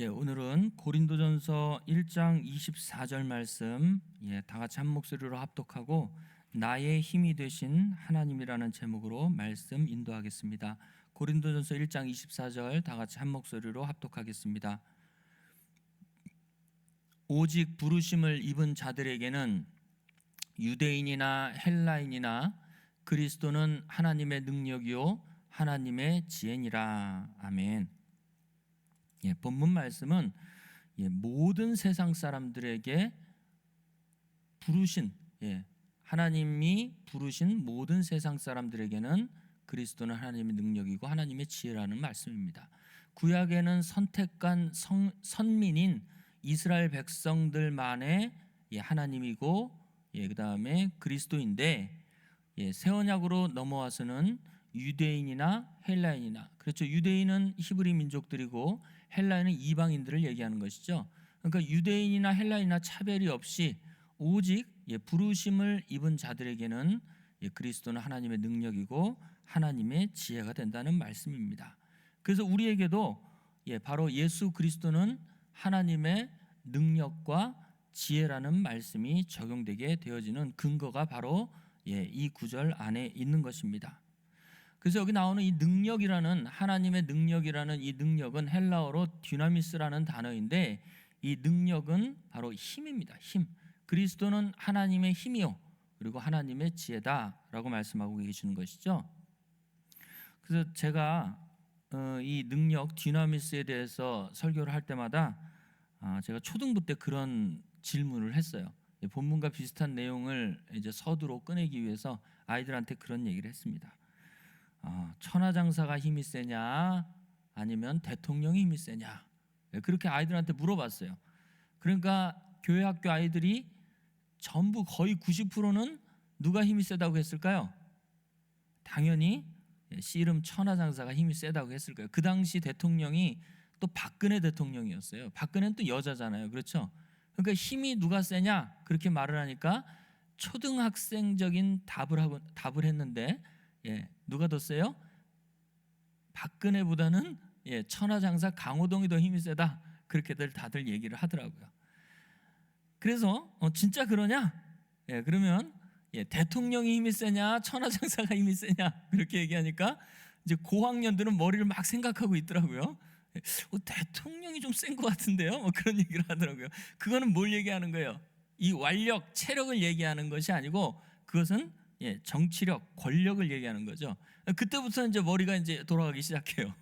오늘은 고린도전서 1장 24절 말씀 다 같이 한 목소리로 합독하고 나의 힘이 되신 하나님이라는 제목으로 말씀 인도하겠습니다. 고린도전서 1장 24절 다 같이 한 목소리로 합독하겠습니다. 오직 부르심을 입은 자들에게는 유대인이나 헬라인이나 그리스도는 하나님의 능력이요 하나님의 지혜니라. 아멘. 본문 말씀은 모든 세상 사람들에게 부르신 하나님이 부르신 모든 세상 사람들에게는 그리스도는 하나님의 능력이고 하나님의 지혜라는 말씀입니다. 구약에는 선택한 선민인 이스라엘 백성들만의 하나님이고 그 다음에 그리스도인데 새 언약으로 넘어와서는 유대인이나 헬라인이나, 그렇죠, 유대인은 히브리 민족들이고 헬라인은 이방인들을 얘기하는 것이죠. 그러니까 유대인이나 헬라인이나 차별이 없이 오직 부르심을 입은 자들에게는 그리스도는 하나님의 능력이고 하나님의 지혜가 된다는 말씀입니다. 그래서 우리에게도 바로 예수 그리스도는 하나님의 능력과 지혜라는 말씀이 적용되게 되어지는 근거가 바로 이 구절 안에 있는 것입니다. 그래서 여기 나오는 이 능력이라는, 하나님의 능력이라는 이 능력은 헬라어로 디나미스라는 단어인데, 이 능력은 바로 힘입니다. 힘. 그리스도는 하나님의 힘이요 그리고 하나님의 지혜다라고 말씀하고 계시는 것이죠. 그래서 제가 이 능력 디나미스에 대해서 설교를 할 때마다 제가 초등부 때 그런 질문을 했어요. 본문과 비슷한 내용을 이제 서두로 꺼내기 위해서 아이들한테 그런 얘기를 했습니다. 천하장사가 힘이 세냐 아니면 대통령이 힘이 세냐, 그렇게 아이들한테 물어봤어요. 그러니까 교회 학교 아이들이 전부 거의 90%는 누가 힘이 세다고 했을까요? 당연히 씨름 천하장사가 힘이 세다고 했을 거예요. 그 당시 대통령이 또 박근혜 대통령이었어요. 박근혜는 또 여자잖아요, 그렇죠? 그러니까 힘이 누가 세냐 그렇게 말을 하니까 초등학생적인 답을 했는데 누가 더 세요? 박근혜보다는 천하장사 강호동이 더 힘이 세다, 그렇게들 다들 얘기를 하더라고요. 그래서 진짜 그러냐? 그러면 대통령이 힘이 세냐 천하장사가 힘이 세냐 그렇게 얘기하니까 이제 고학년들은 머리를 막 생각하고 있더라고요. 대통령이 좀 센 것 같은데요? 그런 얘기를 하더라고요. 그거는 뭘 얘기하는 거예요? 이 완력, 체력을 얘기하는 것이 아니고 그것은 정치력, 권력을 얘기하는 거죠. 그때부터 이제 머리가 이제 돌아가기 시작해요.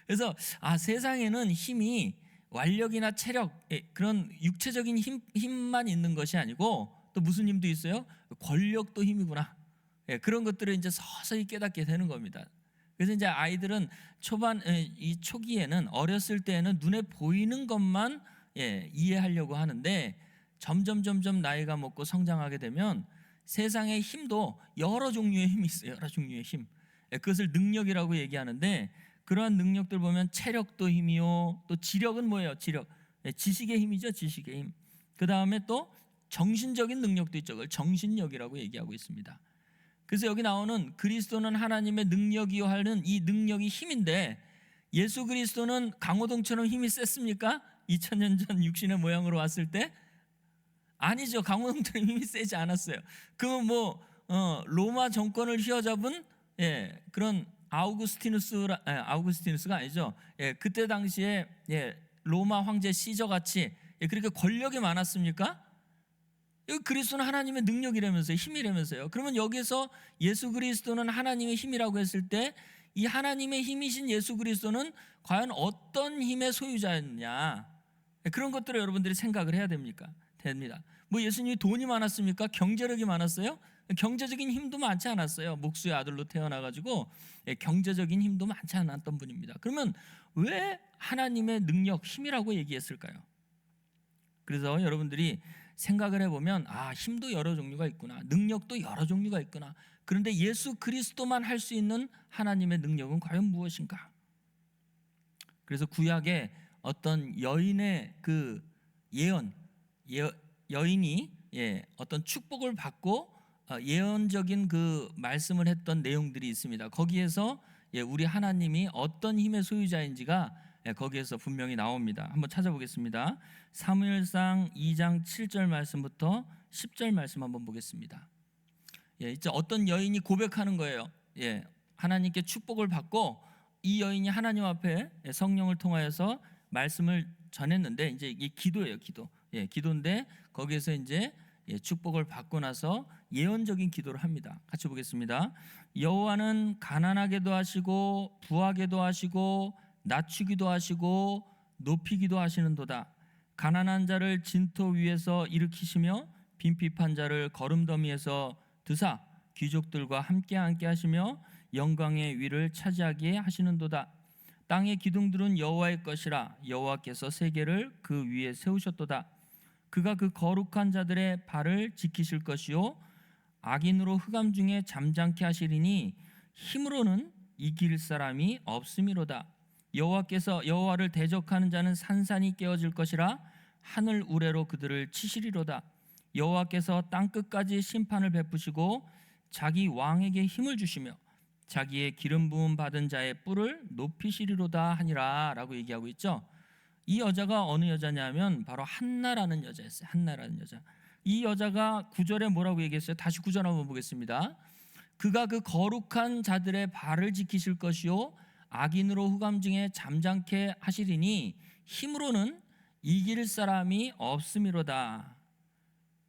그래서 세상에는 힘이 완력이나 체력, 그런 육체적인 힘만 있는 것이 아니고 또 무슨 힘도 있어요? 권력도 힘이구나. 그런 것들을 이제 서서히 깨닫게 되는 겁니다. 그래서 이제 아이들은 이 초기에는, 어렸을 때에는 눈에 보이는 것만 이해하려고 하는데 점점 나이가 먹고 성장하게 되면 세상의 힘도 여러 종류의 힘이 있어요. 여러 종류의 힘. 그것을 능력이라고 얘기하는데, 그러한 능력들 보면 체력도 힘이요, 또 지력은 뭐예요? 지력. 지식의 힘이죠. 지식의 힘. 그 다음에 또 정신적인 능력도 있죠. 그걸 정신력이라고 얘기하고 있습니다. 그래서 여기 나오는 그리스도는 하나님의 능력이요 하는 이 능력이 힘인데, 예수 그리스도는 강호동처럼 힘이 셌습니까? 2000년 전 육신의 모양으로 왔을 때? 아니죠. 강호동처럼 힘이 세지 않았어요. 그건 로마 정권을 휘어잡은 그런 아우구스티누스가 아니죠. 그때 당시에 로마 황제 시저 같이 그렇게 권력이 많았습니까? 여기 그리스도는 하나님의 능력이라면서요, 힘이라면서요. 그러면 여기서 예수 그리스도는 하나님의 힘이라고 했을 때 이 하나님의 힘이신 예수 그리스도는 과연 어떤 힘의 소유자였냐, 그런 것들을 여러분들이 생각을 해야 됩니다. 예수님이 돈이 많았습니까? 경제력이 많았어요? 경제적인 힘도 많지 않았어요. 목수의 아들로 태어나가지고 경제적인 힘도 많지 않았던 분입니다. 그러면 왜 하나님의 능력, 힘이라고 얘기했을까요? 그래서 여러분들이 생각을 해보면 힘도 여러 종류가 있구나, 능력도 여러 종류가 있구나. 그런데 예수 그리스도만 할 수 있는 하나님의 능력은 과연 무엇인가? 그래서 구약에 어떤 여인의 그 여인이 어떤 축복을 받고 예언적인 그 말씀을 했던 내용들이 있습니다. 거기에서 우리 하나님이 어떤 힘의 소유자인지가 거기에서 분명히 나옵니다. 한번 찾아보겠습니다. 사무엘상 2장 7절 말씀부터 10절 말씀 한번 보겠습니다. 이제 어떤 여인이 고백하는 거예요. 하나님께 축복을 받고 이 여인이 하나님 앞에 성령을 통하여서 말씀을 전했는데, 이제 이게 기도예요, 기도. 기도인데 거기에서 이제 축복을 받고 나서 예언적인 기도를 합니다. 같이 보겠습니다. 여호와는 가난하게도 하시고 부하게도 하시고 낮추기도 하시고 높이기도 하시는도다. 가난한 자를 진토 위에서 일으키시며 빈핍한 자를 거름더미에서 드사 귀족들과 함께 하시며 영광의 위를 차지하게 하시는도다. 땅의 기둥들은 여호와의 것이라. 여호와께서 세계를 그 위에 세우셨도다. 그가 그 거룩한 자들의 발을 지키실 것이요 악인으로 흑암 중에 잠잠케 하시리니 힘으로는 이길 사람이 없음이로다. 여호와를 대적하는 자는 산산이 깨어질 것이라. 하늘 우레로 그들을 치시리로다. 여호와께서 땅 끝까지 심판을 베푸시고 자기 왕에게 힘을 주시며 자기의 기름 부음 받은 자의 뿔을 높이시리로다 하니라 라고 얘기하고 있죠. 이 여자가 어느 여자냐면 바로 한나라는 여자였어요. 한나라는 여자. 이 여자가 9절에 뭐라고 얘기했어요? 다시 9절 한번 보겠습니다. 그가 그 거룩한 자들의 발을 지키실 것이요 악인으로 흑암 중에 잠잠케 하시리니 힘으로는 이길 사람이 없음이로다.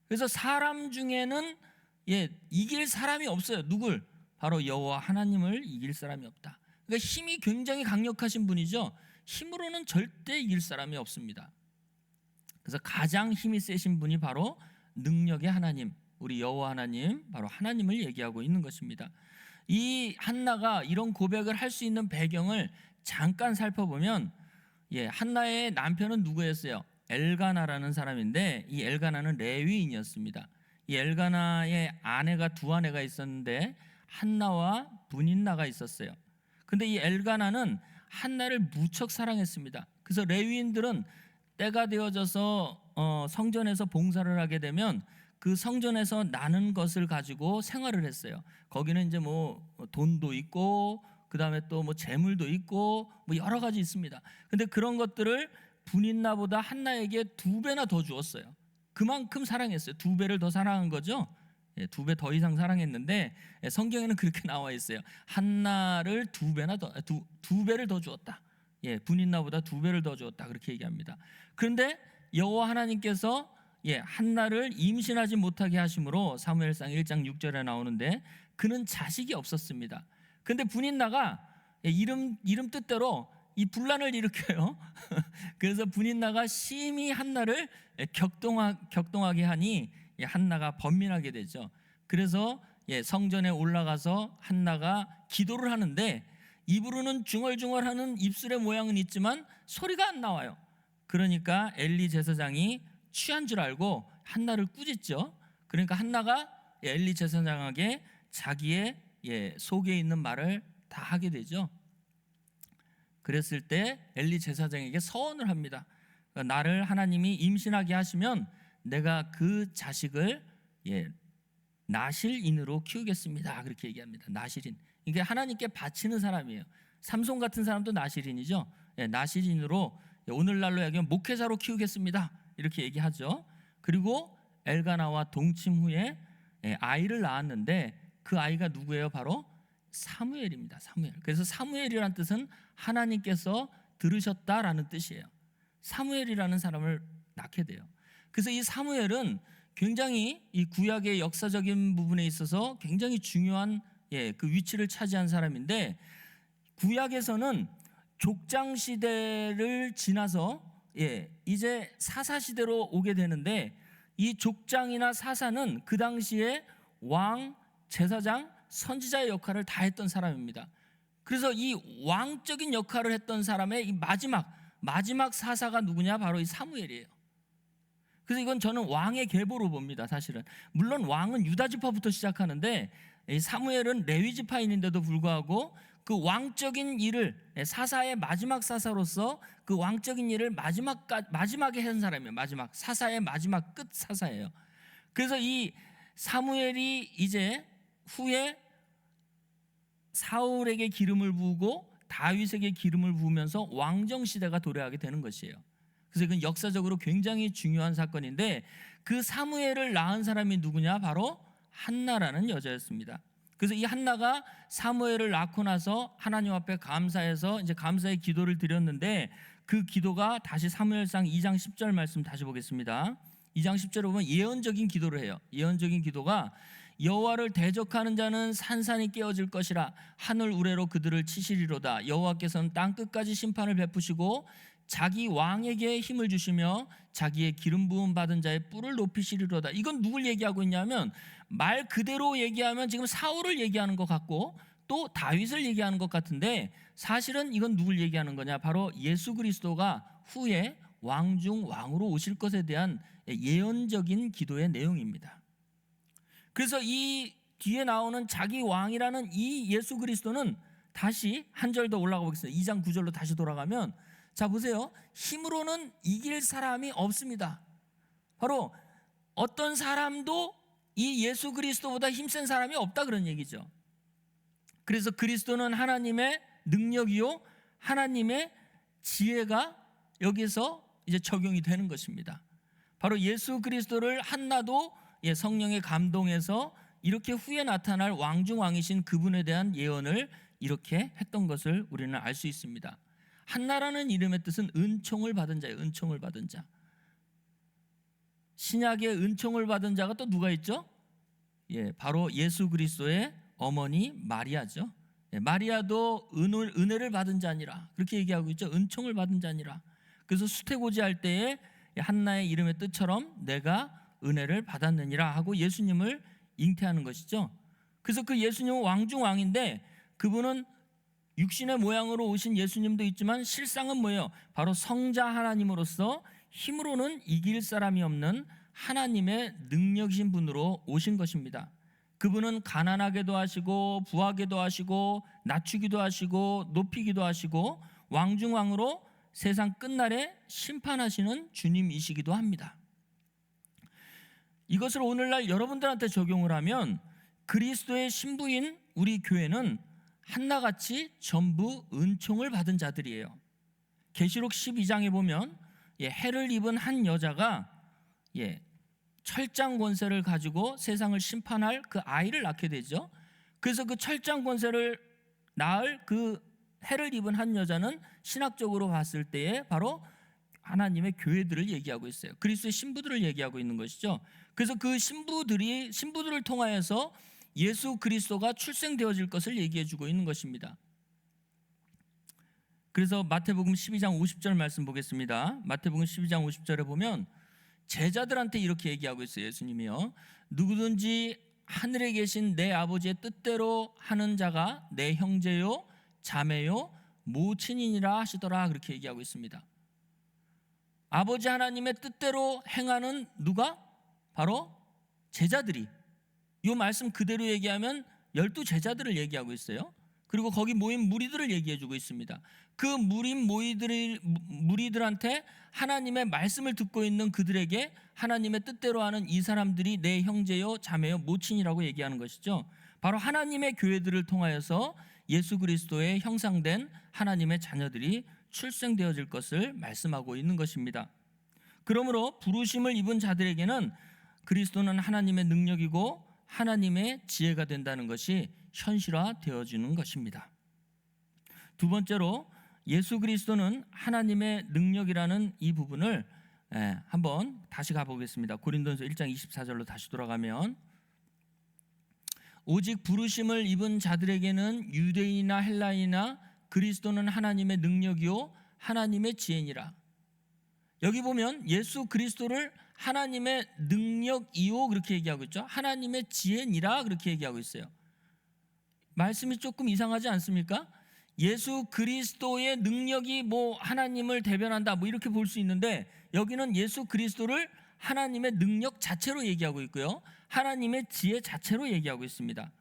그래서 사람 중에는 이길 사람이 없어요. 누굴? 바로 여호와 하나님을 이길 사람이 없다. 그러니까 힘이 굉장히 강력하신 분이죠. 힘으로는 절대 이길 사람이 없습니다. 그래서 가장 힘이 세신 분이 바로 능력의 하나님, 우리 여호와 하나님, 바로 하나님을 얘기하고 있는 것입니다. 이 한나가 이런 고백을 할 수 있는 배경을 잠깐 살펴보면, 한나의 남편은 누구였어요? 엘가나라는 사람인데, 이 엘가나는 레위인이었습니다. 이 엘가나의 아내가 두 아내가 있었는데 한나와 분인나가 있었어요. 근데 이 엘가나는 한나를 무척 사랑했습니다. 그래서 레위인들은 때가 되어져서 성전에서 봉사를 하게 되면 그 성전에서 나는 것을 가지고 생활을 했어요. 거기는 이제 뭐 돈도 있고 그다음에 또 뭐 재물도 있고 뭐 여러 가지 있습니다. 근데 그런 것들을 분인나보다 한나에게 2배나 더 주었어요. 그만큼 사랑했어요. 2배를 더 사랑한 거죠. 2배 더 이상 사랑했는데 성경에는 그렇게 나와 있어요. 한나를 2배를 더 주었다. 분인나보다 2배를 더 주었다. 그렇게 얘기합니다. 그런데 여호와 하나님께서 한나를 임신하지 못하게 하심으로 사무엘상 1장 6절에 나오는데 그는 자식이 없었습니다. 그런데 분인나가 이름 뜻대로 이 분란을 일으켜요. 그래서 분인나가 심히 한나를 격동하게 하니 한나가 번민하게 되죠. 그래서 성전에 올라가서 한나가 기도를 하는데 입으로는 중얼중얼하는 입술의 모양은 있지만 소리가 안 나와요. 그러니까 엘리 제사장이 취한 줄 알고 한나를 꾸짖죠. 그러니까 한나가 엘리 제사장에게 자기의 속에 있는 말을 다 하게 되죠. 그랬을 때 엘리 제사장에게 서원을 합니다. 나를 하나님이 임신하게 하시면 내가 그 자식을 나실인으로 키우겠습니다. 그렇게 얘기합니다. 나실인. 이게 하나님께 바치는 사람이에요. 삼손 같은 사람도 나실인이죠. 나실인으로 오늘날로 여기면 목회자로 키우겠습니다. 이렇게 얘기하죠. 그리고 엘가나와 동침 후에 아이를 낳았는데 그 아이가 누구예요? 바로 사무엘입니다. 사무엘. 그래서 사무엘이라는 뜻은 하나님께서 들으셨다라는 뜻이에요. 사무엘이라는 사람을 낳게 돼요. 그래서 이 사무엘은 굉장히 이 구약의 역사적인 부분에 있어서 굉장히 중요한 그 위치를 차지한 사람인데, 구약에서는 족장 시대를 지나서 이제 사사 시대로 오게 되는데, 이 족장이나 사사는 그 당시에 왕, 제사장, 선지자의 역할을 다 했던 사람입니다. 그래서 이 왕적인 역할을 했던 사람의 이 마지막 사사가 누구냐? 바로 이 사무엘이에요. 그래서 이건 저는 왕의 계보로 봅니다. 사실은 물론 왕은 유다 지파부터 시작하는데 이 사무엘은 레위 지파인인데도 불구하고 그 왕적인 일을, 사사의 마지막 사사로서 그 왕적인 일을 마지막에 한 사람이에요. 마지막 사사의 마지막 끝 사사예요. 그래서 이 사무엘이 이제 후에 사울에게 기름을 부으고 다윗에게 기름을 부으면서 왕정 시대가 도래하게 되는 것이에요. 그래서 이건 역사적으로 굉장히 중요한 사건인데, 그 사무엘을 낳은 사람이 누구냐? 바로 한나라는 여자였습니다. 그래서 이 한나가 사무엘을 낳고 나서 하나님 앞에 감사해서 이제 감사의 기도를 드렸는데, 그 기도가 다시 사무엘상 2장 10절 말씀 다시 보겠습니다. 2장 10절에 보면 예언적인 기도를 해요. 예언적인 기도가 여호와를 대적하는 자는 산산이 깨어질 것이라, 하늘 우레로 그들을 치시리로다. 여호와께서는 땅 끝까지 심판을 베푸시고 자기 왕에게 힘을 주시며 자기의 기름 부음 받은 자의 뿔을 높이시리로다. 이건 누굴 얘기하고 있냐면, 말 그대로 얘기하면 지금 사울을 얘기하는 것 같고 또 다윗을 얘기하는 것 같은데, 사실은 이건 누굴 얘기하는 거냐? 바로 예수 그리스도가 후에 왕 중 왕으로 오실 것에 대한 예언적인 기도의 내용입니다. 그래서 이 뒤에 나오는 자기 왕이라는 이 예수 그리스도는 다시 한 절 더 올라가 보겠습니다. 2장 9절로 다시 돌아가면, 자 보세요. 힘으로는 이길 사람이 없습니다. 바로 어떤 사람도 이 예수 그리스도보다 힘센 사람이 없다, 그런 얘기죠. 그래서 그리스도는 하나님의 능력이요 하나님의 지혜가 여기서 이제 적용이 되는 것입니다. 바로 예수 그리스도를 한나도 성령의 감동에서 이렇게 후에 나타날 왕중왕이신 그분에 대한 예언을 이렇게 했던 것을 우리는 알 수 있습니다. 한나라는 이름의 뜻은 은총을 받은 자예요. 은총을 받은 자. 신약의 은총을 받은 자가 또 누가 있죠? 바로 예수 그리스도의 어머니 마리아죠. 마리아도 은혜를 받은 자니라, 그렇게 얘기하고 있죠. 은총을 받은 자니라. 그래서 수태고지 할 때에 한나의 이름의 뜻처럼 내가 은혜를 받았느니라 하고 예수님을 잉태하는 것이죠. 그래서 그 예수님은 왕중왕인데, 그분은 육신의 모양으로 오신 예수님도 있지만 실상은 뭐예요? 바로 성자 하나님으로서 힘으로는 이길 사람이 없는 하나님의 능력이신 분으로 오신 것입니다. 그분은 가난하게도 하시고 부하게도 하시고 낮추기도 하시고 높이기도 하시고 왕중왕으로 세상 끝날에 심판하시는 주님이시기도 합니다. 이것을 오늘날 여러분들한테 적용을 하면, 그리스도의 신부인 우리 교회는 한나같이 전부 은총을 받은 자들이에요. 계시록 12장에 보면 해를 입은 한 여자가 철장 권세를 가지고 세상을 심판할 그 아이를 낳게 되죠. 그래서 그 철장 권세를 낳을 그 해를 입은 한 여자는 신학적으로 봤을 때에 바로 하나님의 교회들을 얘기하고 있어요. 그리스도의 신부들을 얘기하고 있는 것이죠. 그래서 그 신부들을 통하여서 예수 그리스도가 출생되어질 것을 얘기해 주고 있는 것입니다. 그래서 마태복음 12장 50절 말씀 보겠습니다. 마태복음 12장 50절에 보면 제자들한테 이렇게 얘기하고 있어요. 예수님이요, 누구든지 하늘에 계신 내 아버지의 뜻대로 하는 자가 내 형제요 자매요 모친이니라 하시더라, 그렇게 얘기하고 있습니다. 아버지 하나님의 뜻대로 행하는 누가? 바로 제자들이. 이 말씀 그대로 얘기하면 12제자들을 얘기하고 있어요. 그리고 거기 모인 무리들을 얘기해 주고 있습니다. 그 무리들한테 하나님의 말씀을 듣고 있는 그들에게 하나님의 뜻대로 하는 이 사람들이 내 형제요 자매요 모친이라고 얘기하는 것이죠. 바로 하나님의 교회들을 통하여서 예수 그리스도의 형상된 하나님의 자녀들이 출생되어질 것을 말씀하고 있는 것입니다. 그러므로 부르심을 입은 자들에게는 그리스도는 하나님의 능력이고 하나님의 지혜가 된다는 것이 현실화되어지는 것입니다. 두 번째로 예수 그리스도는 하나님의 능력이라는 이 부분을 한번 다시 가보겠습니다. 고린도전서 1장 24절로 다시 돌아가면, 오직 부르심을 입은 자들에게는 유대인이나 헬라인이나 그리스도는 하나님의 능력이요 하나님의 지혜니라. 여기 보면 예수 그리스도를 하나님의 능력이요 그렇게 얘기하고 있죠. 하나님의 지혜니라 그렇게 얘기하고 있어요. 말씀이 조금 이상하지 않습니까? 예수 그리스도의 능력이 뭐 하나님을 대변한다 뭐 이렇게 볼 수 있는데, 여기는 예수 그리스도를 하나님의 능력 자체로 얘기하고 있고요, 하나님의 지혜 자체로 얘기하고 있습니다.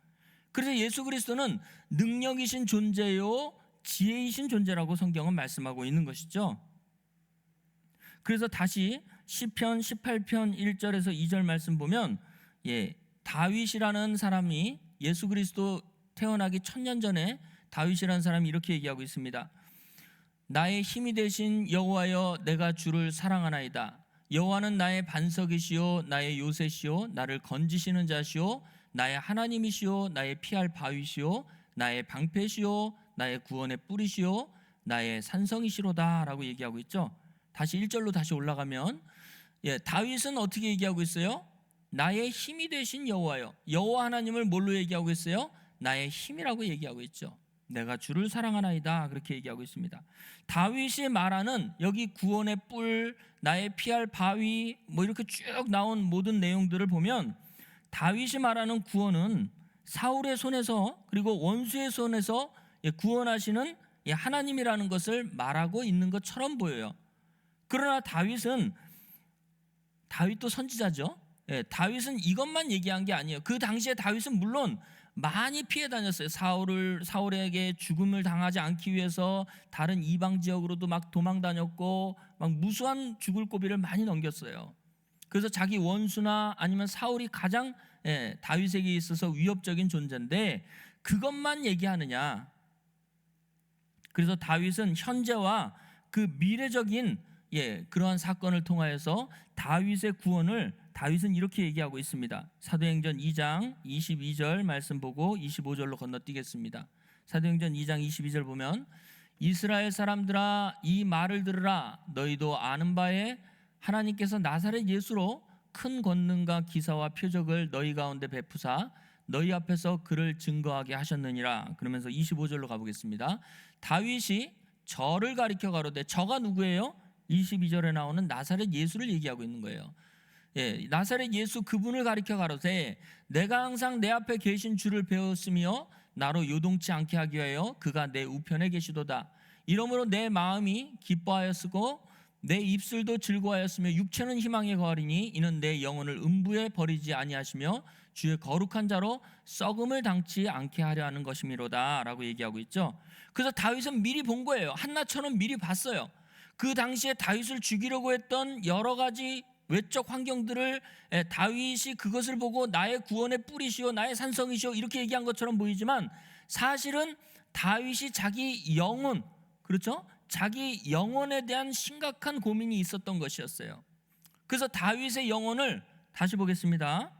그래서 예수 그리스도는 능력이신 존재요 지혜이신 존재라고 성경은 말씀하고 있는 것이죠. 그래서 다시 시편 18편 1절에서 2절 말씀 보면, 다윗이라는 사람이 예수 그리스도 태어나기 1000년 전에 다윗이라는 사람이 이렇게 얘기하고 있습니다. 나의 힘이 되신 여호와여, 내가 주를 사랑하나이다. 여호와는 나의 반석이시오, 나의 요새시오, 나를 건지시는 자시오, 나의 하나님이시오, 나의 피할 바위시오, 나의 방패시오, 나의 구원의 뿌리시오, 나의 산성이시로다 라고 얘기하고 있죠. 다시 1절로 다시 올라가면 다윗은 어떻게 얘기하고 있어요? 나의 힘이 되신 여호와여. 여호와 하나님을 뭘로 얘기하고 있어요? 나의 힘이라고 얘기하고 있죠. 내가 주를 사랑하나이다 그렇게 얘기하고 있습니다. 다윗이 말하는 여기 구원의 뿔, 나의 피할 바위 뭐 이렇게 쭉 나온 모든 내용들을 보면 다윗이 말하는 구원은 사울의 손에서 그리고 원수의 손에서 구원하시는 하나님이라는 것을 말하고 있는 것처럼 보여요. 그러나 다윗도 선지자죠. 다윗은 이것만 얘기한 게 아니에요. 그 당시에 다윗은 물론 많이 피해 다녔어요. 사울에게 죽음을 당하지 않기 위해서 다른 이방 지역으로도 막 도망 다녔고 막 무수한 죽을 고비를 많이 넘겼어요. 그래서 자기 원수나 아니면 사울이 가장 다윗에게 있어서 위협적인 존재인데 그것만 얘기하느냐? 그래서 다윗은 현재와 그 미래적인 그러한 사건을 통하여서 다윗의 구원을 다윗은 이렇게 얘기하고 있습니다. 사도행전 2장 22절 말씀 보고 25절로 건너뛰겠습니다. 사도행전 2장 22절 보면 이스라엘 사람들아 이 말을 들으라. 너희도 아는 바에 하나님께서 나사렛 예수로 큰 권능과 기사와 표적을 너희 가운데 베푸사 너희 앞에서 그를 증거하게 하셨느니라. 그러면서 25절로 가보겠습니다. 다윗이 저를 가리켜 가로되 저가 누구예요? 22절에 나오는 나사렛 예수를 얘기하고 있는 거예요. 나사렛 예수 그분을 가리켜 가로되 내가 항상 내 앞에 계신 주를 배웠으며 나로 요동치 않게 하기 위하여 그가 내 우편에 계시도다. 이러므로 내 마음이 기뻐하였으고 내 입술도 즐거워하였으며 육체는 희망에 거하리니 이는 내 영혼을 음부에 버리지 아니하시며 주의 거룩한 자로 썩음을 당치 않게 하려 하는 것이미로다 라고 얘기하고 있죠. 그래서 다윗은 미리 본 거예요. 한나처럼 미리 봤어요. 그 당시에 다윗을 죽이려고 했던 여러 가지 외적 환경들을 다윗이 그것을 보고 나의 구원의 뿌리시오 나의 산성이시오 이렇게 얘기한 것처럼 보이지만 사실은 다윗이 자기 영혼, 그렇죠? 자기 영혼에 대한 심각한 고민이 있었던 것이었어요. 그래서 다윗의 영혼을 다시 보겠습니다.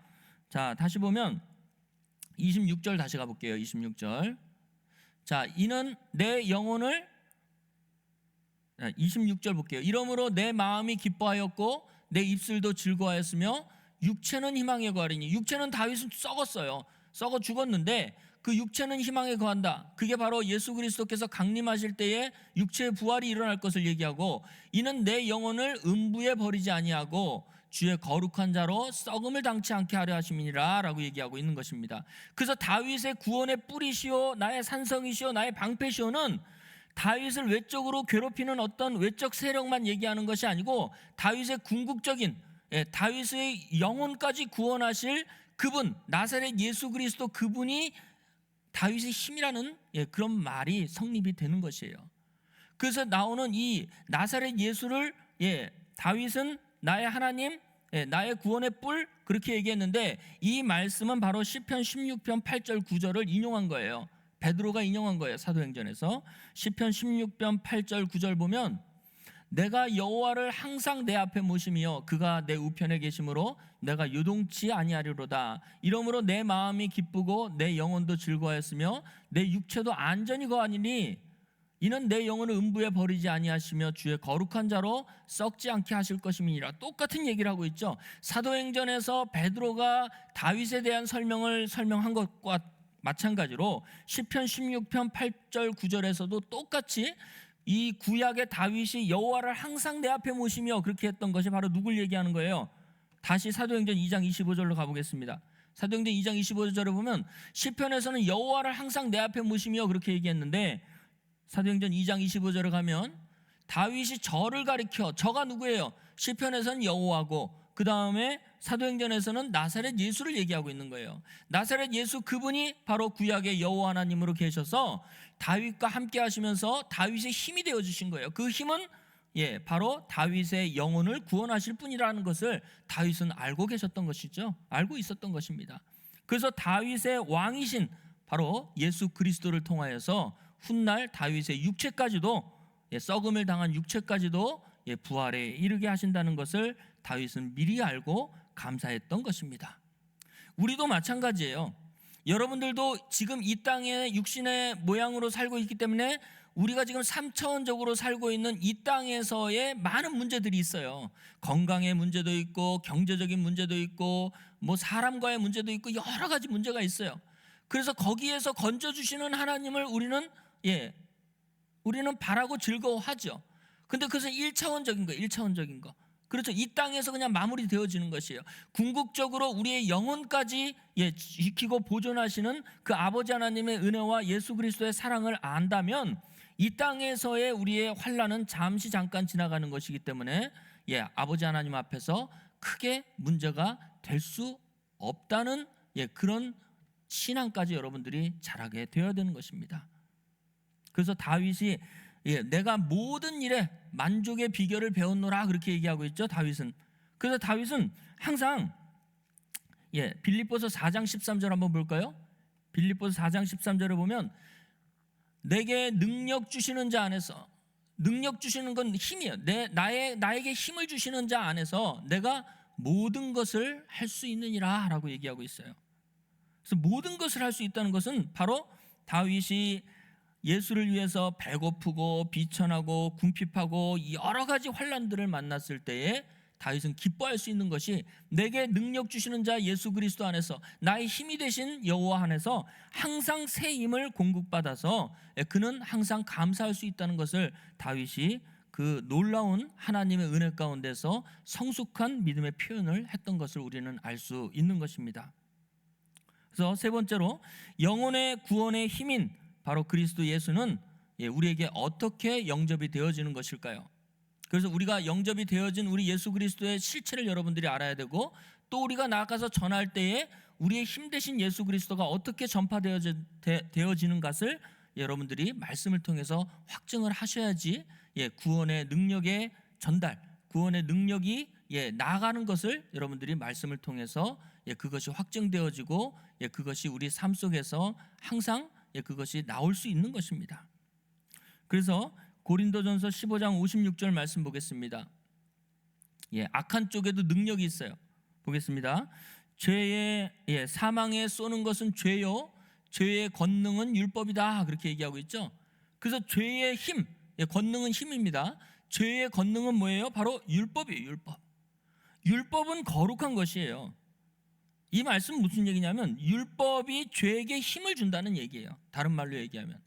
자, 다시 보면 26절 다시 가볼게요. 26절. 자, 이는 내 영혼을 26절 볼게요. 이러므로 내 마음이 기뻐하였고 내 입술도 즐거워하였으며 육체는 희망에 거하리니. 육체는 다윗은 썩었어요. 썩어 죽었는데 그 육체는 희망에 거한다. 그게 바로 예수 그리스도께서 강림하실 때에 육체의 부활이 일어날 것을 얘기하고 이는 내 영혼을 음부에 버리지 아니하고 주의 거룩한 자로 썩음을 당치 않게 하려 하심이니라 라고 얘기하고 있는 것입니다. 그래서 다윗의 구원의 뿌리시오 나의 산성이시오 나의 방패시오는 다윗을 외적으로 괴롭히는 어떤 외적 세력만 얘기하는 것이 아니고 다윗의 궁극적인 다윗의 영혼까지 구원하실 그분 나사렛 예수 그리스도 그분이 다윗의 힘이라는 그런 말이 성립이 되는 것이에요. 그래서 나오는 이 나사렛 예수를 다윗은 나의 하나님 나의 구원의 뿔 그렇게 얘기했는데 이 말씀은 바로 시편 16편 8절 9절을 인용한 거예요. 베드로가 인용한 거예요. 사도행전에서 시편 16편 8절 9절 보면 내가 여호와를 항상 내 앞에 모시며 그가 내 우편에 계심으로 내가 요동치 아니하리로다. 이러므로 내 마음이 기쁘고 내 영혼도 즐거워하였으며 내 육체도 안전히 거하니니 이는 내 영혼을 음부에 버리지 아니하시며 주의 거룩한 자로 썩지 않게 하실 것임이니라. 똑같은 얘기를 하고 있죠. 사도행전에서 베드로가 다윗에 대한 설명한 것과 마찬가지로 시편 16편 8절 9절에서도 똑같이 이 구약의 다윗이 여호와를 항상 내 앞에 모시며 그렇게 했던 것이 바로 누굴 얘기하는 거예요? 다시 사도행전 2장 25절로 가보겠습니다. 사도행전 2장 25절에 보면 시편에서는 여호와를 항상 내 앞에 모시며 그렇게 얘기했는데 사도행전 2장 25절에 가면 다윗이 저를 가리켜 저가 누구예요? 시편에서는 여호와고 그 다음에 사도행전에서는 나사렛 예수를 얘기하고 있는 거예요. 나사렛 예수 그분이 바로 구약의 여호와 하나님으로 계셔서 다윗과 함께 하시면서 다윗의 힘이 되어주신 거예요. 그 힘은 바로 다윗의 영혼을 구원하실 분이라는 것을 다윗은 알고 계셨던 것이죠. 알고 있었던 것입니다. 그래서 다윗의 왕이신 바로 예수 그리스도를 통하여서 훗날 다윗의 육체까지도 썩음을 당한 육체까지도 부활에 이르게 하신다는 것을 다윗은 미리 알고 감사했던 것입니다. 우리도 마찬가지예요. 여러분들도 지금 이 땅에 육신의 모양으로 살고 있기 때문에 우리가 지금 3차원적으로 살고 있는 이 땅에서의 많은 문제들이 있어요. 건강의 문제도 있고 경제적인 문제도 있고 뭐 사람과의 문제도 있고 여러 가지 문제가 있어요. 그래서 거기에서 건져주시는 하나님을 우리는 바라고 즐거워하죠. 근데 그것은 1차원적인 거예요. 1차원적인 거. 그렇죠. 이 땅에서 그냥 마무리되어지는 것이에요. 궁극적으로 우리의 영혼까지 지키고 보존하시는 그 아버지 하나님의 은혜와 예수 그리스도의 사랑을 안다면 이 땅에서의 우리의 환난은 잠시 잠깐 지나가는 것이기 때문에 아버지 하나님 앞에서 크게 문제가 될 수 없다는 그런 신앙까지 여러분들이 자라게 되어야 되는 것입니다. 그래서 다윗이 내가 모든 일에 만족의 비결을 배웠노라 그렇게 얘기하고 있죠. 다윗은. 그래서 다윗은 항상 빌립보서 4장 13절 한번 볼까요? 빌립보서 4장 13절을 보면 내게 능력 주시는 자 안에서, 능력 주시는 건 힘이에요. 나에게 힘을 주시는 자 안에서 내가 모든 것을 할 수 있느니라 라고 얘기하고 있어요. 그래서 모든 것을 할 수 있다는 것은 바로 다윗이 예수를 위해서 배고프고 비천하고 궁핍하고 여러 가지 환난들을 만났을 때에 다윗은 기뻐할 수 있는 것이 내게 능력 주시는 자 예수 그리스도 안에서 나의 힘이 되신 여호와 안에서 항상 새 힘을 공급받아서 그는 항상 감사할 수 있다는 것을 다윗이 그 놀라운 하나님의 은혜 가운데서 성숙한 믿음의 표현을 했던 것을 우리는 알 수 있는 것입니다. 그래서 세 번째로 영혼의 구원의 힘인 바로 그리스도 예수는 우리에게 어떻게 영접이 되어지는 것일까요? 그래서 우리가 영접이 되어진 우리 예수 그리스도의 실체를 여러분들이 알아야 되고 또 우리가 나아가서 전할 때에 우리의 힘 되신 예수 그리스도가 어떻게 전파되어지는 것을 여러분들이 말씀을 통해서 확증을 하셔야지 구원의 능력의 전달, 구원의 능력이 나아가는 것을 여러분들이 말씀을 통해서 그것이 확증되어지고 그것이 우리 삶 속에서 항상 그것이 나올 수 있는 것입니다. 그래서 고린도전서 15장 56절 말씀 보겠습니다. 악한 쪽에도 능력이 있어요. 보겠습니다. 죄의 사망에 쏘는 것은 죄요 죄의 권능은 율법이다 그렇게 얘기하고 있죠. 그래서 죄의 힘, 권능은 힘입니다. 죄의 권능은 뭐예요? 바로 율법이에요. 율법. 율법은 거룩한 것이에요. 이 말씀은 무슨 얘기냐면 율법이 죄에게 힘을 준다는 얘기예요. 다른 말로 얘기하면.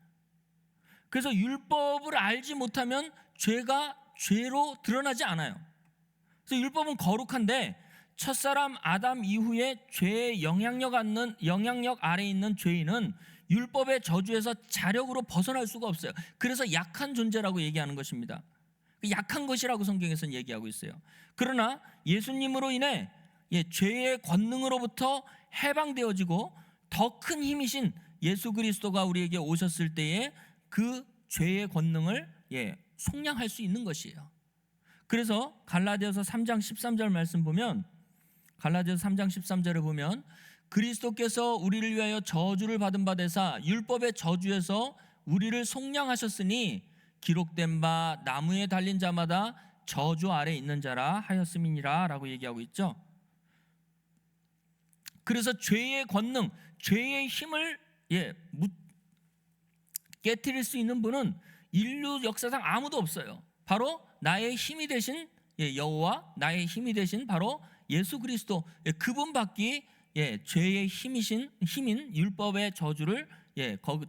그래서 율법을 알지 못하면 죄가 죄로 드러나지 않아요. 그래서 율법은 거룩한데 첫사람 아담 이후에 죄의 영향력 아래에 있는 죄인은 율법의 저주에서 자력으로 벗어날 수가 없어요. 그래서 약한 존재라고 얘기하는 것입니다. 약한 것이라고 성경에서는 얘기하고 있어요. 그러나 예수님으로 인해 죄의 권능으로부터 해방되어지고 더 큰 힘이신 예수 그리스도가 우리에게 오셨을 때에 그 죄의 권능을 속량할 수 있는 것이에요. 그래서 갈라디아서 3장 13절 말씀 보면 갈라디아서 3장 13절을 보면 그리스도께서 우리를 위하여 저주를 받은 바 되사 율법의 저주에서 우리를 속량하셨으니 기록된 바 나무에 달린 자마다 저주 아래 있는 자라 하였음이니라 라고 얘기하고 있죠. 그래서 죄의 권능, 죄의 힘을 깨트릴 수 있는 분은 인류 역사상 아무도 없어요. 바로 나의 힘이 되신 여호와, 나의 힘이 되신 바로 예수 그리스도, 그분밖에 죄의 힘인 율법의 저주를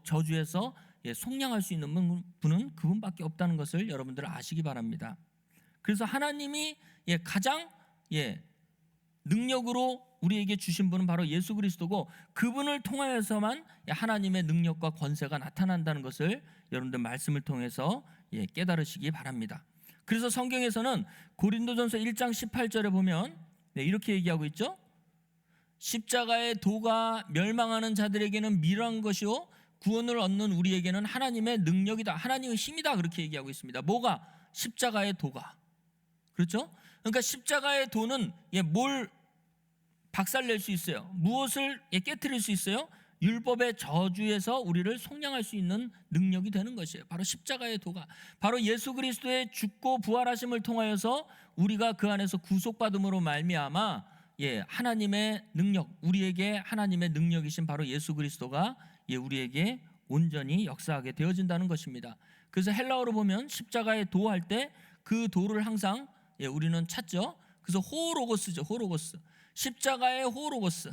저주에서 속량할 수 있는 분은 그분밖에 없다는 것을 여러분들 아시기 바랍니다. 그래서 하나님이 가장 능력으로 우리에게 주신 분은 바로 예수 그리스도고 그분을 통하여서만 하나님의 능력과 권세가 나타난다는 것을 여러분들 말씀을 통해서 깨달으시기 바랍니다. 그래서 성경에서는 고린도전서 1장 18절에 보면 이렇게 얘기하고 있죠. 십자가의 도가 멸망하는 자들에게는 미련한 것이요 구원을 얻는 우리에게는 하나님의 능력이다, 하나님의 힘이다 그렇게 얘기하고 있습니다. 뭐가? 십자가의 도가. 그렇죠? 그러니까 십자가의 도는 뭘 박살낼 수 있어요? 무엇을 깨트릴 수 있어요? 율법의 저주에서 우리를 속량할 수 있는 능력이 되는 것이에요. 바로 십자가의 도가, 바로 예수 그리스도의 죽고 부활하심을 통하여서 우리가 그 안에서 구속받음으로 말미암아 하나님의 능력, 우리에게 하나님의 능력이신 바로 예수 그리스도가 우리에게 온전히 역사하게 되어진다는 것입니다. 그래서 헬라어로 보면 십자가의 도 할 때 그 도를 항상 우리는 찾죠. 그래서 호로고스죠. 호로고스. 십자가의 호로고스.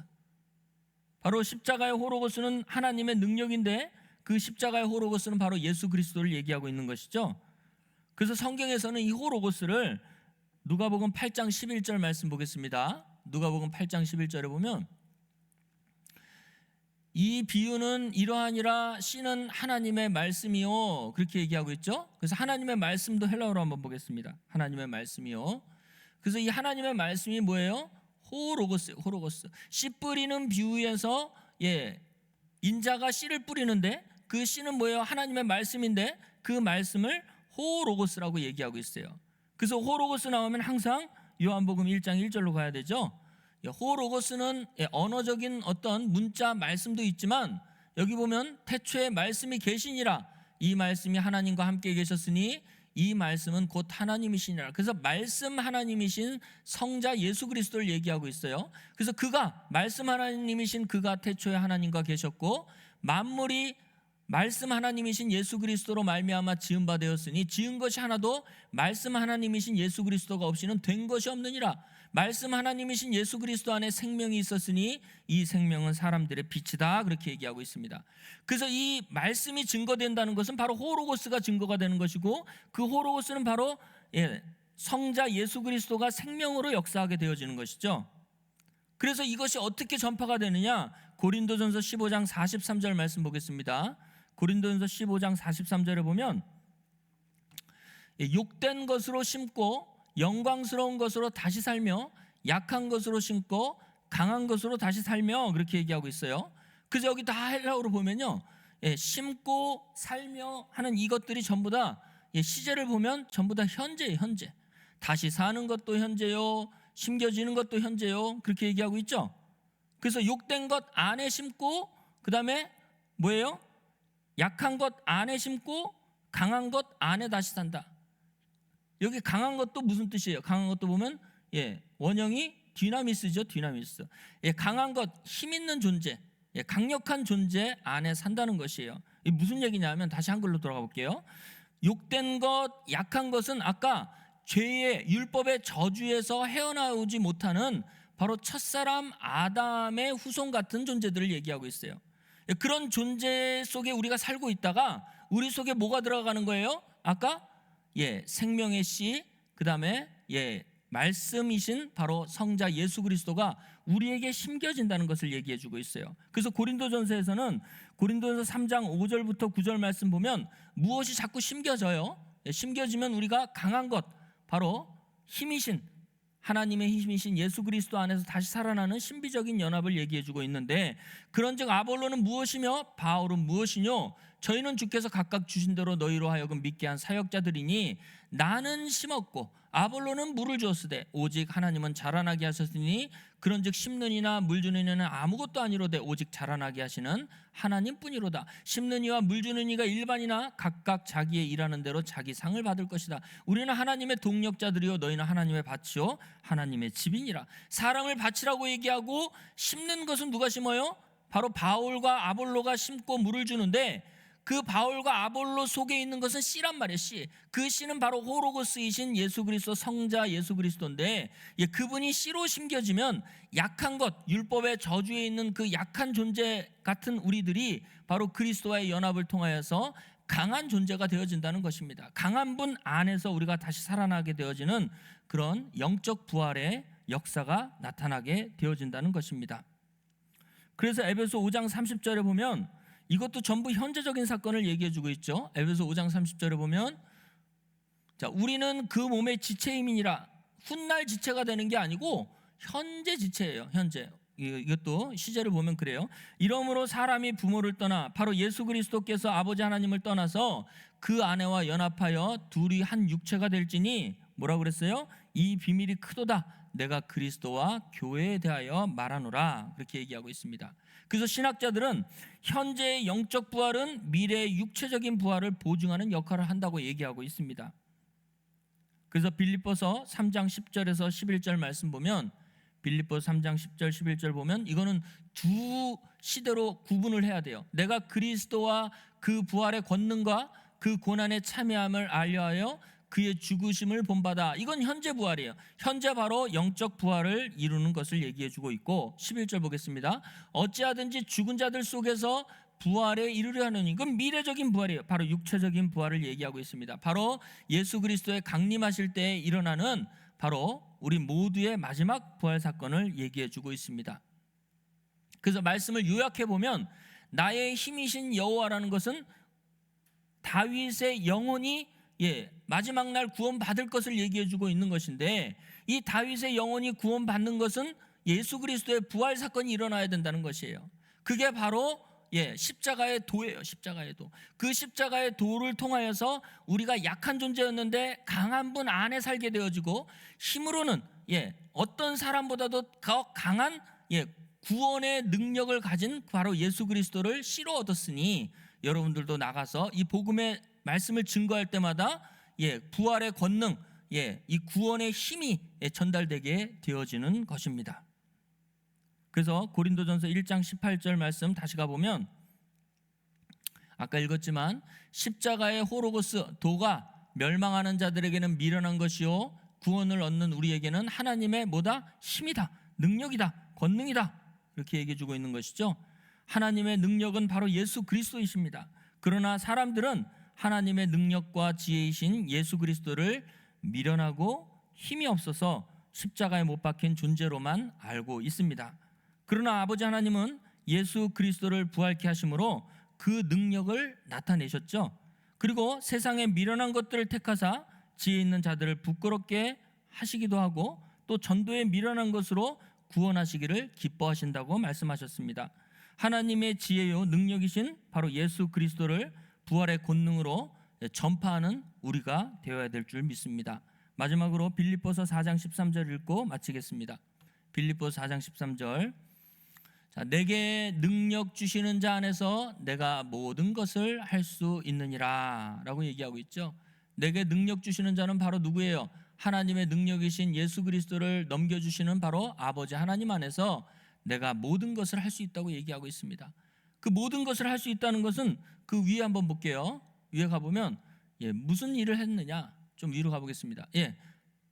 바로 십자가의 호로고스는 하나님의 능력인데 그 십자가의 호로고스는 바로 예수 그리스도를 얘기하고 있는 것이죠. 그래서 성경에서는 이 호로고스를 누가복음 8장 11절 말씀 보겠습니다. 누가복음 8장 11절에 보면 이 비유는 이러하니라 씨는 하나님의 말씀이요, 그렇게 얘기하고 있죠. 그래서 하나님의 말씀도 헬라어로 한번 보겠습니다. 하나님의 말씀이요. 그래서 이 하나님의 말씀이 뭐예요? 호로고스. 호로고스. 씨 뿌리는 비유에서 인자가 씨를 뿌리는데 그 씨는 뭐예요? 하나님의 말씀인데 그 말씀을 호로고스라고 얘기하고 있어요. 그래서 호로고스 나오면 항상 요한복음 1장 1절로 가야 되죠. 호로고스는 언어적인 어떤 문자 말씀도 있지만 여기 보면 태초에 말씀이 계시니라, 이 말씀이 하나님과 함께 계셨으니 이 말씀은 곧 하나님이시니라. 그래서 말씀 하나님이신 성자 예수 그리스도를 얘기하고 있어요. 그래서 그가 말씀 하나님이신 그가 태초에 하나님과 계셨고 만물이 말씀 하나님이신 예수 그리스도로 말미암아 지은 바 되었으니 지은 것이 하나도 말씀 하나님이신 예수 그리스도가 없이는 된 것이 없느니라. 말씀 하나님이신 예수 그리스도 안에 생명이 있었으니 이 생명은 사람들의 빛이다, 그렇게 얘기하고 있습니다. 그래서 이 말씀이 증거된다는 것은 바로 호로고스가 증거가 되는 것이고 그 호로고스는 바로 성자 예수 그리스도가 생명으로 역사하게 되어지는 것이죠. 그래서 이것이 어떻게 전파가 되느냐, 고린도전서 15장 43절 말씀 보겠습니다. 고린도전서 15장 43절에 보면 욕된 것으로 심고 영광스러운 것으로 다시 살며 약한 것으로 심고 강한 것으로 다시 살며, 그렇게 얘기하고 있어요. 그래서 여기 다 헬라어로 보면요, 심고 살며 하는 이것들이 전부 다 시제를 보면 전부 다 현재예요. 현재. 다시 사는 것도 현재요, 심겨지는 것도 현재요, 그렇게 얘기하고 있죠. 그래서 욕된 것 안에 심고 그 다음에 뭐예요? 약한 것 안에 심고 강한 것 안에 다시 산다. 여기 강한 것도 무슨 뜻이에요? 강한 것도 보면 원형이 디나미스죠. 디나미스. 강한 것, 힘 있는 존재, 강력한 존재 안에 산다는 것이에요. 이게 무슨 얘기냐면 다시 한글로 돌아가 볼게요. 욕된 것, 약한 것은 아까 죄의 율법의 저주에서 헤어나오지 못하는 바로 첫사람 아담의 후손 같은 존재들을 얘기하고 있어요. 그런 존재 속에 우리가 살고 있다가 우리 속에 뭐가 들어가는 거예요? 아까 생명의 씨, 그 다음에 말씀이신 바로 성자 예수 그리스도가 우리에게 심겨진다는 것을 얘기해 주고 있어요. 그래서 고린도전서에서는 고린도전서 3장 5절부터 9절 말씀 보면 무엇이 자꾸 심겨져요? 심겨지면 우리가 강한 것, 바로 힘이신 하나님의 힘이신 예수 그리스도 안에서 다시 살아나는 신비적인 연합을 얘기해 주고 있는데, 그런즉 아볼로는 무엇이며 바울은 무엇이뇨? 저희는 주께서 각각 주신 대로 너희로 하여금 믿게 한 사역자들이니 나는 심었고 아볼로는 물을 주었으되 오직 하나님은 자라나게 하셨으니 그런즉 심는 이나 물 주는 이는 아무것도 아니로되 오직 자라나게 하시는 하나님뿐이로다. 심는 이와 물 주는 이가 일반이나 각각 자기의 일하는 대로 자기 상을 받을 것이다. 우리는 하나님의 동력자들이요 너희는 하나님의 밭이요 하나님의 집이니라. 사람을 밭이라고 얘기하고 심는 것은 누가 심어요? 바로 바울과 아볼로가 심고 물을 주는데 그 바울과 아볼로 속에 있는 것은 씨란 말이에요. 씨. 그 씨는 바로 호로고스이신 예수 그리스도 성자 예수 그리스도인데 그분이 씨로 심겨지면 약한 것, 율법의 저주에 있는 그 약한 존재 같은 우리들이 바로 그리스도와의 연합을 통하여서 강한 존재가 되어진다는 것입니다. 강한 분 안에서 우리가 다시 살아나게 되어지는 그런 영적 부활의 역사가 나타나게 되어진다는 것입니다. 그래서 에베소 5장 30절에 보면 이것도 전부 현재적인 사건을 얘기해 주고 있죠. 에베소 5장 30절에 보면 자, 우리는 그 몸의 지체임이니라. 훗날 지체가 되는 게 아니고 현재 지체예요. 현재. 이것도 시제를 보면 그래요. 이러므로 사람이 부모를 떠나 바로 예수 그리스도께서 아버지 하나님을 떠나서 그 아내와 연합하여 둘이 한 육체가 될지니 뭐라고 그랬어요? 이 비밀이 크도다. 내가 그리스도와 교회에 대하여 말하노라. 그렇게 얘기하고 있습니다. 그래서 신학자들은 현재의 영적 부활은 미래의 육체적인 부활을 보증하는 역할을 한다고 얘기하고 있습니다. 그래서 빌립보서 3장 10절에서 11절 말씀 보면, 빌립보서 3장 10절 11절 보면 이거는 두 시대로 구분을 해야 돼요. 내가 그리스도와 그 부활의 권능과 그 고난의 참여함을 알려하여 그의 죽으심을 본받아. 이건 현재 부활이에요. 현재 바로 영적 부활을 이루는 것을 얘기해 주고 있고, 11절 보겠습니다. 어찌하든지 죽은 자들 속에서 부활에 이르려 하느니, 이건 미래적인 부활이에요. 바로 육체적인 부활을 얘기하고 있습니다. 바로 예수 그리스도의 강림하실 때에 일어나는 바로 우리 모두의 마지막 부활 사건을 얘기해 주고 있습니다. 그래서 말씀을 요약해 보면, 나의 힘이신 여호와라는 것은 다윗의 영혼이 마지막 날 구원받을 것을 얘기해 주고 있는 것인데, 이 다윗의 영혼이 구원받는 것은 예수 그리스도의 부활 사건이 일어나야 된다는 것이에요. 그게 바로 십자가의 도예요. 십자가의 도. 그 십자가의 도를 통하여서 우리가 약한 존재였는데 강한 분 안에 살게 되어지고, 힘으로는 어떤 사람보다도 더 강한 구원의 능력을 가진 바로 예수 그리스도를 씨로 얻었으니, 여러분들도 나가서 이 복음의 말씀을 증거할 때마다 부활의 권능, 이 구원의 힘이 전달되게 되어지는 것입니다. 그래서 고린도전서 1장 18절 말씀 다시 가보면, 아까 읽었지만 십자가의 호로고스, 도가 멸망하는 자들에게는 미련한 것이요 구원을 얻는 우리에게는 하나님의 뭐다? 힘이다, 능력이다, 권능이다, 이렇게 얘기해 주고 있는 것이죠. 하나님의 능력은 바로 예수 그리스도이십니다. 그러나 사람들은 하나님의 능력과 지혜이신 예수 그리스도를 미련하고 힘이 없어서 십자가에 못 박힌 존재로만 알고 있습니다. 그러나 아버지 하나님은 예수 그리스도를 부활케 하심으로 그 능력을 나타내셨죠. 그리고 세상의 미련한 것들을 택하사 지혜 있는 자들을 부끄럽게 하시기도 하고, 또 전도의 미련한 것으로 구원하시기를 기뻐하신다고 말씀하셨습니다. 하나님의 지혜요 능력이신 바로 예수 그리스도를 부활의 권능으로 전파하는 우리가 되어야 될 줄 믿습니다. 마지막으로 빌립보서 4장 13절 읽고 마치겠습니다. 빌립보서 4장 13절. 자, 내게 능력 주시는 자 안에서 내가 모든 것을 할 수 있느니라 라고 얘기하고 있죠. 내게 능력 주시는 자는 바로 누구예요? 하나님의 능력이신 예수 그리스도를 넘겨주시는 바로 아버지 하나님 안에서 내가 모든 것을 할 수 있다고 얘기하고 있습니다. 그 모든 것을 할 수 있다는 것은 그 위에 한번 볼게요. 위에 가보면 무슨 일을 했느냐, 좀 위로 가보겠습니다.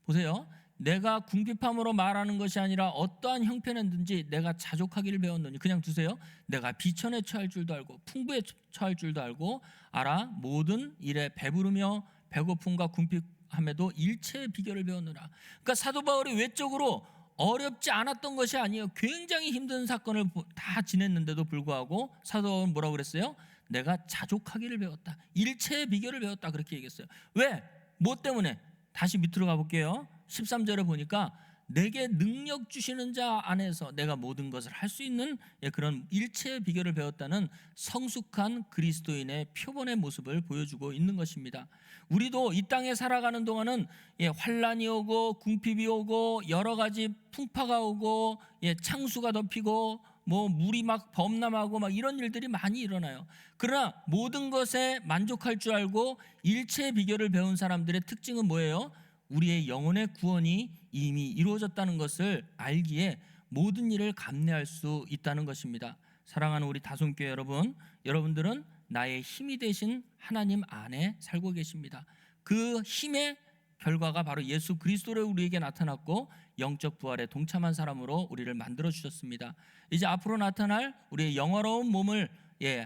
보세요. 내가 궁핍함으로 말하는 것이 아니라 어떠한 형편이든지 내가 자족하기를 배웠느니, 그냥 두세요. 내가 비천에 처할 줄도 알고 풍부에 처할 줄도 알고 알아. 모든 일에 배부르며 배고픔과 궁핍함에도 일체의 비결을 배웠느라. 그러니까 사도 바울이 외적으로 어렵지 않았던 것이 아니에요. 굉장히 힘든 사건을 다 지냈는데도 불구하고 사도 바울은 뭐라고 그랬어요? 내가 자족하기를 배웠다, 일체의 비결을 배웠다, 그렇게 얘기했어요. 왜? 뭐 때문에? 다시 밑으로 가볼게요. 13절에 보니까 내게 능력 주시는 자 안에서 내가 모든 것을 할 수 있는 그런 일체의 비결을 배웠다는 성숙한 그리스도인의 표본의 모습을 보여주고 있는 것입니다. 우리도 이 땅에 살아가는 동안은 환란이 오고 궁핍이 오고 여러 가지 풍파가 오고 창수가 덮이고 뭐 물이 막 범람하고 막 이런 일들이 많이 일어나요. 그러나 모든 것에 만족할 줄 알고 일체의 비결을 배운 사람들의 특징은 뭐예요? 우리의 영혼의 구원이 이미 이루어졌다는 것을 알기에 모든 일을 감내할 수 있다는 것입니다. 사랑하는 우리 다솜교회 여러분, 여러분들은 나의 힘이 되신 하나님 안에 살고 계십니다. 그 힘의 결과가 바로 예수 그리스도로 우리에게 나타났고 영적 부활에 동참한 사람으로 우리를 만들어 주셨습니다. 이제 앞으로 나타날 우리의 영화로운 몸을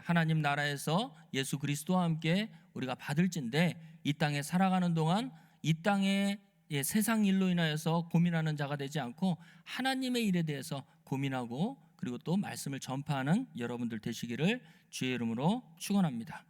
하나님 나라에서 예수 그리스도와 함께 우리가 받을진데, 이 땅에 살아가는 동안 이 땅의 세상 일로 인하여서 고민하는 자가 되지 않고 하나님의 일에 대해서 고민하고 그리고 또 말씀을 전파하는 여러분들 되시기를 주의 이름으로 축원합니다.